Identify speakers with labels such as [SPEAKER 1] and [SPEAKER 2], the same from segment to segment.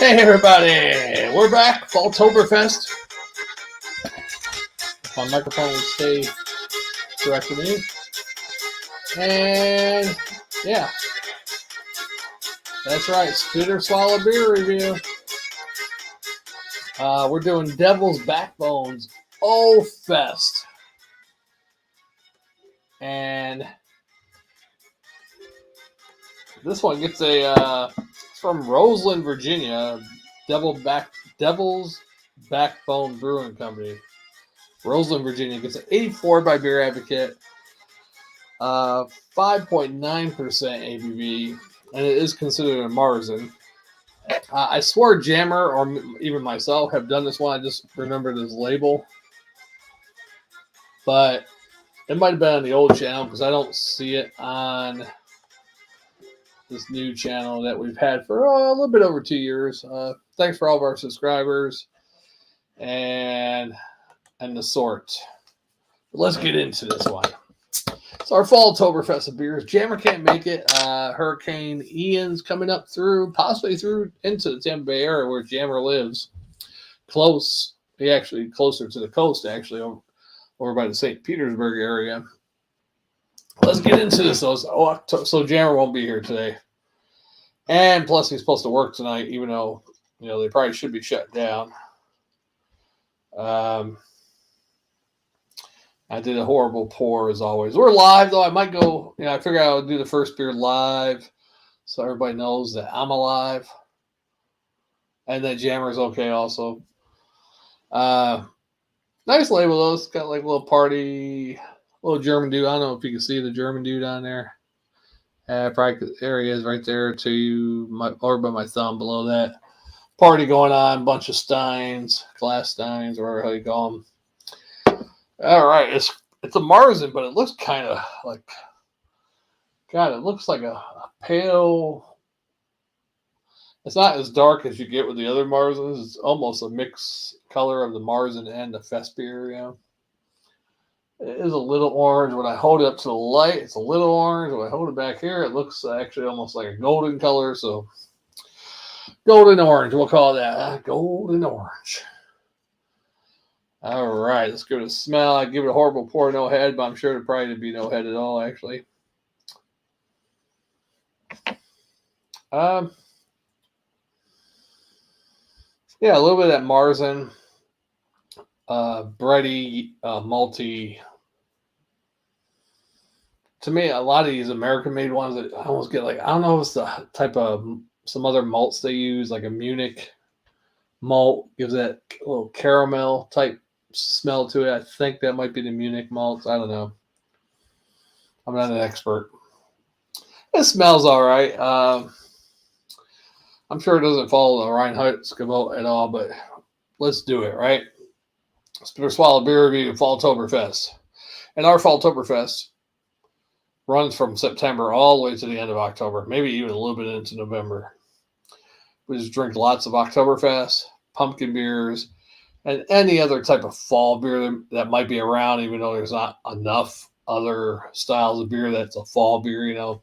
[SPEAKER 1] Hey everybody, we're back, Falltoberfest. If my microphone will stay direct to me. And yeah, that's right, Spit or Swallow beer review. We're doing Devil's Backbone's O Fest. And this one gets from Roseland, Virginia, Devil's Backbone Brewing Company. Roseland, Virginia gets an 84 by Beer Advocate, 5.9% ABV, and it is considered a Marzen. I swore Jammer or even myself have done this one. I just remembered his label, but it might have been on the old channel because I don't see it on this new channel that we've had for a little bit over 2 years. Thanks for all of our subscribers and the sort. But let's get into this one. So our Falltoberfest of Beers. Jammer can't make it. Hurricane Ian's coming up possibly through into the Tampa Bay area where Jammer lives. Close. He actually closer to the coast, actually, over by the St. Petersburg area. Let's get into this. So Jammer won't be here today. And plus he's supposed to work tonight, even though, they probably should be shut down. I did a horrible pour as always. We're live though. I might go, I figure I'll do the first beer live so everybody knows that I'm alive. And that Jammer's okay also. Nice label though. It's got like a little party, little German dude. I don't know if you can see the German dude on there. Probably there he is right there over by my thumb below that. Party going on, bunch of steins, glass steins, or whatever you call them. All right, it's a Marzen, but it looks kind of like, God, it looks like a pale. It's not as dark as you get with the other Marzens. It's almost a mixed color of the Marzen and the Fest beer, It is a little orange. When I hold it up to the light, it's a little orange. When I hold it back here, it looks actually almost like a golden color. So, golden orange, we'll call that. Golden orange. All right, let's give it a smell. I give it a horrible pour, no head, but I'm sure it'd probably be no head at all, actually. Yeah, a little bit of that Marzen, bready, malty. To me, a lot of these American-made ones that I almost get I don't know if it's the type of some other malts they use, like a Munich malt, gives that little caramel type smell to it. I think that might be the Munich malts. I don't know. I'm not an expert. It smells all right. I'm sure it doesn't follow the Reinheitsgebot at all, but let's do it, right? Spit or Swallow beer review, Falltoberfest. And our Falltoberfest runs from September all the way to the end of October, maybe even a little bit into November. We just drink lots of Oktoberfest, pumpkin beers, and any other type of fall beer that might be around, even though there's not enough other styles of beer that's a fall beer,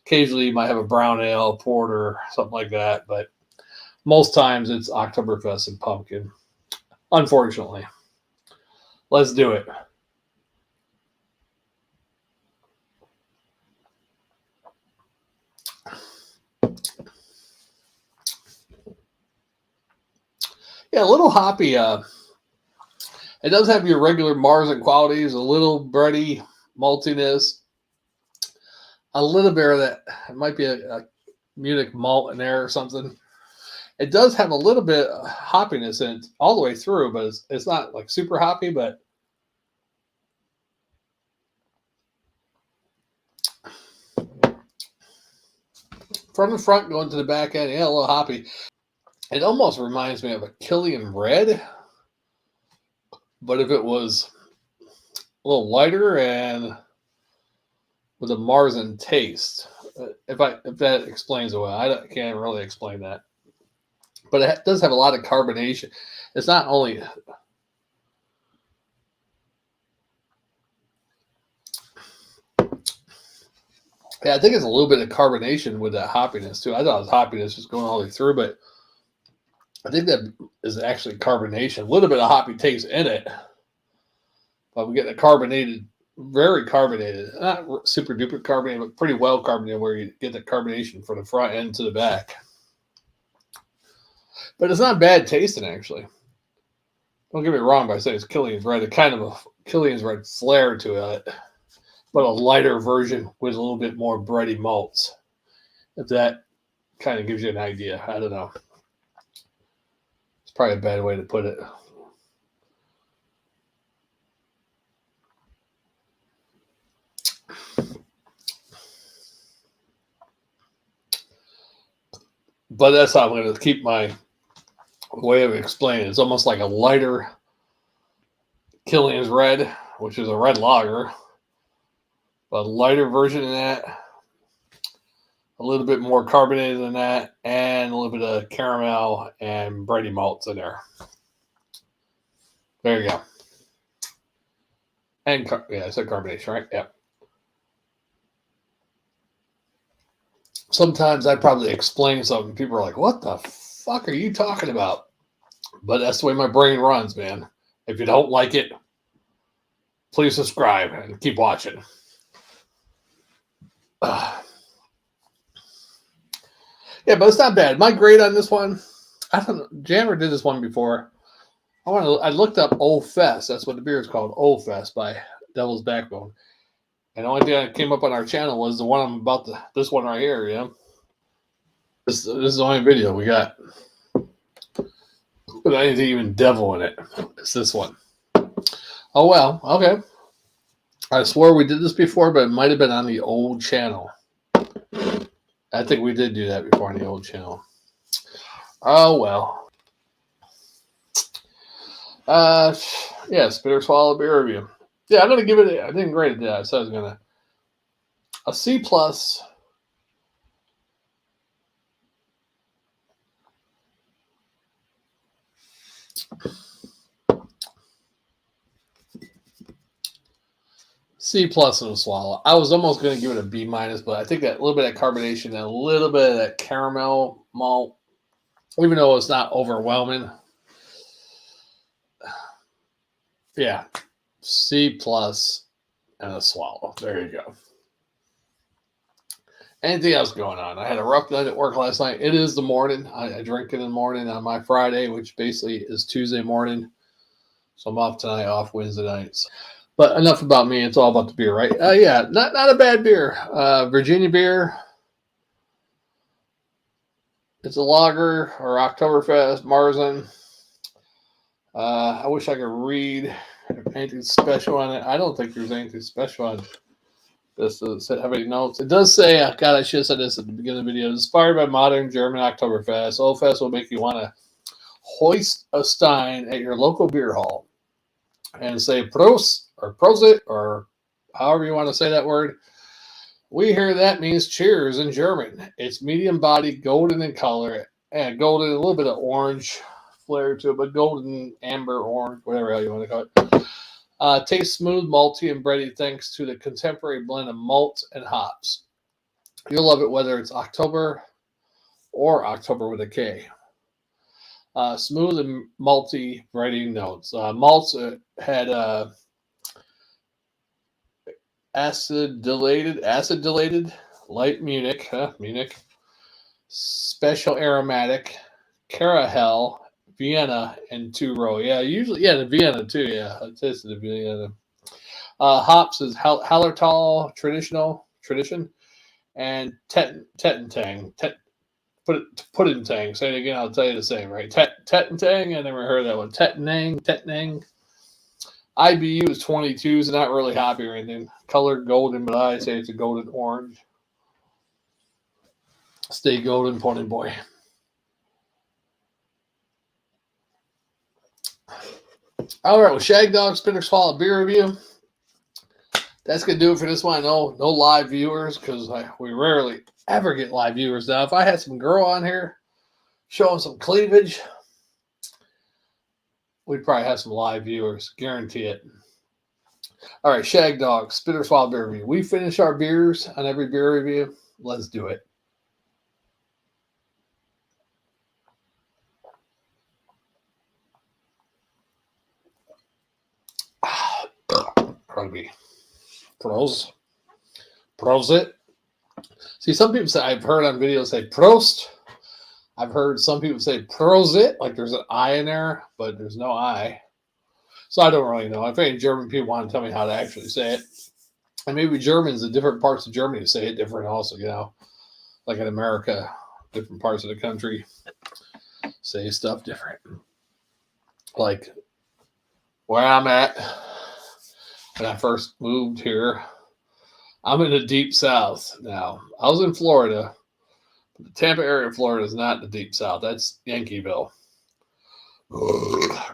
[SPEAKER 1] Occasionally you might have a brown ale, porter, something like that, but most times it's Oktoberfest and pumpkin, unfortunately. Let's do it. Yeah, a little hoppy. It does have your regular Marzen qualities, a little bready maltiness, a little bit of that. It might be a Munich malt in there or something. It does have a little bit of hoppiness in it all the way through, but it's not like super hoppy, but from the front going to the back end, yeah, a little hoppy. It almost reminds me of a Killian Red, but if it was a little lighter and with a Marzen taste. If that explains it well, I can't really explain that. But it does have a lot of carbonation. It's not only Yeah, I think it's a little bit of carbonation with that hoppiness too. I thought it was hoppiness just going all the way through, but I think that is actually carbonation. A little bit of hoppy taste in it, but we get a carbonated, very carbonated, not super duper carbonated, but pretty well carbonated, where you get the carbonation from the front end to the back. But it's not bad tasting, actually. Don't get me wrong by saying it's Killian's Red. It's kind of a Killian's Red flair to it, but a lighter version with a little bit more bready malts. If that kind of gives you an idea. I don't know. It's probably a bad way to put it. But that's how I'm going to keep my way of explaining it. It's almost like a lighter Killian's Red, which is a red lager, but a lighter version of that, a little bit more carbonated than that, and a little bit of caramel and bready malts in there. There you go. And yeah, I said carbonation, right? Yeah. Sometimes I probably explain something. People are like, "What the fuck are you talking about?" But that's the way my brain runs, man. If you don't like it, please subscribe and keep watching. Yeah, but it's not bad. My grade on this one, I don't know. Jammer did this one before. I looked up Old Fest. That's what the beer is called, Old Fest by Devil's Backbone. And the only thing that came up on our channel was the one I'm about to, this one right here, you know. This is the only video we got. With anything even devil in it. It's this one. Oh, well, okay. I swore we did this before, but it might have been on the old channel. I think we did do that before on the old channel. Oh, well. Yeah, Spitter Swallow beer review. Yeah, I'm going to give it, I didn't grade it that. I said I was going to, a C+. C+ in a swallow. I was almost going to give it a B-, but I think that a little bit of carbonation and a little bit of that caramel malt, even though it's not overwhelming. Yeah, C+ and a swallow. There you go. Anything else going on? I had a rough night at work last night. It is the morning. I drink it in the morning on my Friday, which basically is Tuesday morning. So I'm off tonight, off Wednesday nights. But enough about me. It's all about the beer, right? Yeah, not a bad beer. Virginia beer. It's a lager or Oktoberfest, Marzen. I wish I could read anything special on it. I don't think there's anything special on this. Does it have any notes? It does say, God, I should have said this at the beginning of the video. Inspired by modern German Oktoberfest, Old Fest will make you want to hoist a stein at your local beer hall and say Prost or Prosit or however you want to say that word. We hear that means cheers in German. It's medium bodied, golden in color, and golden, a little bit of orange flair to it, but golden, amber, orange, whatever you want to call it. Tastes smooth, malty, and bready thanks to the contemporary blend of malts and hops. You'll love it whether it's October or October with a K. Smooth and malty, bready notes. Malts had acid delated, light Munich, special aromatic, Carahel, Vienna, and two-row. Yeah, usually, yeah, the Vienna too. Yeah, I tasted the Vienna. Hops is Hallertau tradition, and Tettentang. Puddentang. Say it again, I'll tell you the same, right? Tettentang. I never heard that one. Tettnang. IBU is 22, so not really hoppy or anything. Colored golden, but I say it's a golden orange. Stay golden, pony boy. All right, well, Shagdog Spinner Swallow beer review. That's going to do it for this one. No live viewers because we rarely ever get live viewers. Now, if I had some girl on here showing some cleavage, we'd probably have some live viewers. Guarantee it. All right, Shagdog Spinner Swallow beer review. We finish our beers on every beer review. Let's do it. rugby. Pros. Prosit. See, some people say, I've heard on videos say Prost. I've heard some people say Prosit, like there's an I in there, but there's no I. So I don't really know. If any German people want to tell me how to actually say it. And maybe Germans in different parts of Germany say it different also, like in America, different parts of the country say stuff different. Like where I'm at, when I first moved here, I'm in the deep south now. I was in Florida. The Tampa area of Florida is not the deep south. That's Yankeeville.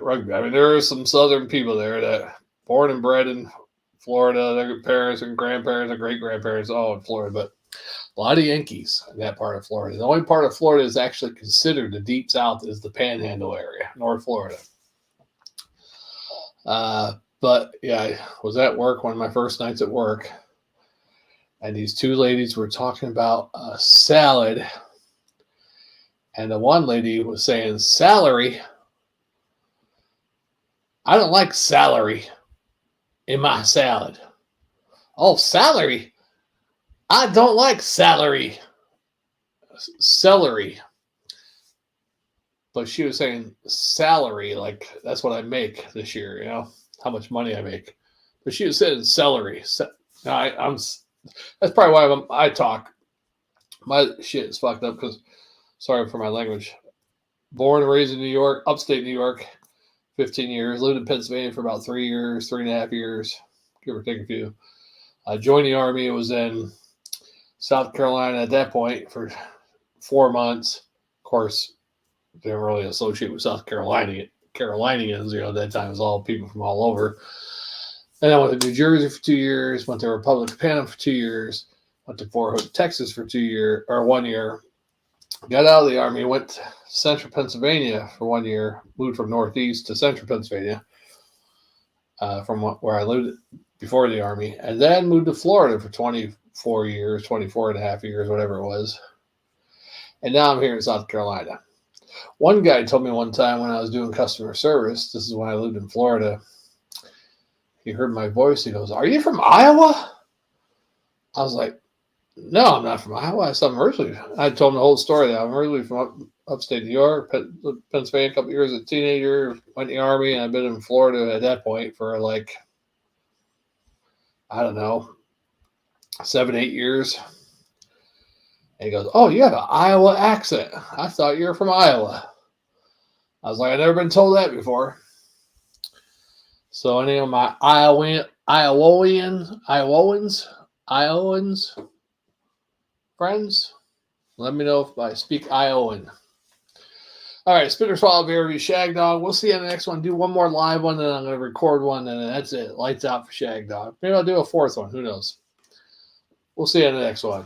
[SPEAKER 1] Rugby. I mean, there are some southern people there that born and bred in Florida. Their parents and grandparents and great-grandparents all in Florida, but a lot of Yankees in that part of Florida. The only part of Florida is actually considered the deep south is the Panhandle area, North Florida. But yeah, I was at work one of my first nights at work, and these two ladies were talking about a salad, and the one lady was saying celery. I don't like celery in my salad. Oh, celery. I don't like celery. Celery. But she was saying salary, like that's what I make this year, how much money I make. But she was saying celery. That's probably why I talk. My shit is fucked up because, sorry for my language. Born and raised in New York, upstate New York, 15 years. Lived in Pennsylvania for about 3 years, 3.5 years, give or take a few. I joined the Army. It was in South Carolina at that point for 4 months. Of course, didn't really associate with South Carolinians. At that time it was all people from all over. Then I went to New Jersey for 2 years, went to Republic of Panama for 2 years, went to Fort Hood, Texas for 1 year. Got out of the Army, went to central Pennsylvania for 1 year, moved from Northeast to central Pennsylvania from where I lived before the Army, and then moved to Florida for 24 years, 24 and a half years, whatever it was. And now I'm here in South Carolina. One guy told me one time when I was doing customer service, this is when I lived in Florida, he heard my voice. He goes, "Are you from Iowa?" I was like, "No, I'm not from Iowa. I'm originally." I told him the whole story that I'm originally from upstate New York, Pennsylvania, a couple years as a teenager, went in the Army, and I've been in Florida at that point for like, I don't know, 7, 8 years. And he goes, "Oh, you have an Iowa accent. I thought you were from Iowa." I was like, "I've never been told that before." So any of my Iowans friends, let me know if I speak Iowan. All right, Spitter Swallow Beer review Shagdog. We'll see you on the next one. Do one more live one, and then I'm going to record one, and then that's it. Lights out for Shagdog. Maybe I'll do a fourth one. Who knows? We'll see you on the next one.